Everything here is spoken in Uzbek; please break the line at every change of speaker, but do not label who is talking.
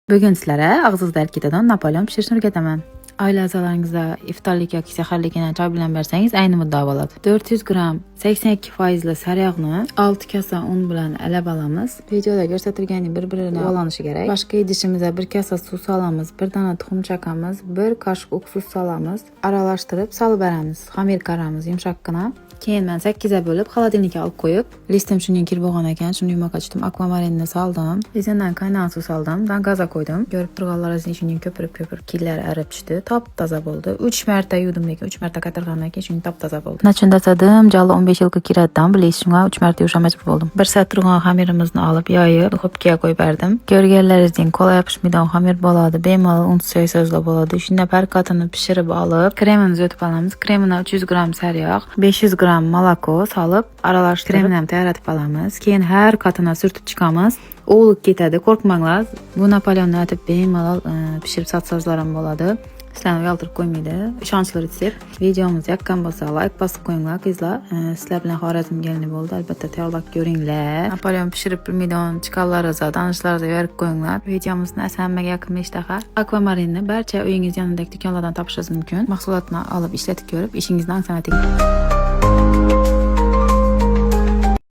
Bugun sizlarga og'zingizda ketadigan Napoleon pishirishni o'rgataman. Oila a'zolaringizga iftorlik yoki saharlikni choy bilan bersangiz ayni muddao bo'ladi. 400 gram 82% sariyog'ni 6 kasa un bilan alab olamiz. Videoda ko'rsatilgandek bir-birini bog'lanishi kerak. Boshqa idishimizga 1 kasa suv solamiz, 1 dona tuxum chaqamiz, 1 qoshiq uksus solamiz, aralashtirib solib beramiz. Xamir qaramiz yumshoqqina. Keyin men 8ga bo'lib xolodilnikka olib qo'yib, listim shundan kirib bo'lgan ekan, shuni yumaqqa tutib akvamarinni soldim. Izidan qaynagan suv soldim, dan gazga qo'ydim. Ko'rib turganlaringiz shundan ko'pirib kiylar arib tushdi. Top-toza bo'ldi. 3 marta yuvdim, lekin 3 marta qatirgandan keyin shundan top-toza bo'ldi. Nachunda sadim, jalo 15 yilga kiradidan bilasiz, shunga 3 marta yuvishga majbur bo'ldim. 1 soat turgan xamirimizni olib yoyib, duxovkaga qo'yib berdim. Ko'rganlaringizdek qo'l yopishmaydigan xamir bo'ladi, bemalol unsiz so'zlar bo'ladi. Shunda barqatini pishirib olib, kremini o'tib olamiz. Kremini 300 gram sariyog', 500 gram moloko solib aralashtirib kremni ham tayyorlatib olamiz. Keyin har qatini surtib chiqamiz. O'lib ketadi, qo'rqmanglar. Bu Napoleonni atib bemalol pishirib satsazlar ham bo'ladi. Sizlarni uyaltirib qo'ymaydi. Ishonchli retsept. Videomiz yoqqan bo'lsa, like bosib qo'yinglar qizlar. Sizlar bilan Xorazm kelini bo'ldi. Albatta tayyorlab ko'ringlar. Napoleon pishirib bilmaydigan chiqanlaringizni, tanishlaringizni berib qo'yinglar. Videomizni hammaga yoqimli ishtaha. Akvamarinni barcha uyingiz yonidagi do'konlardan topishingiz mumkin. Mahsulotni olib ishlatib ko'rib, ishingizni oson eting.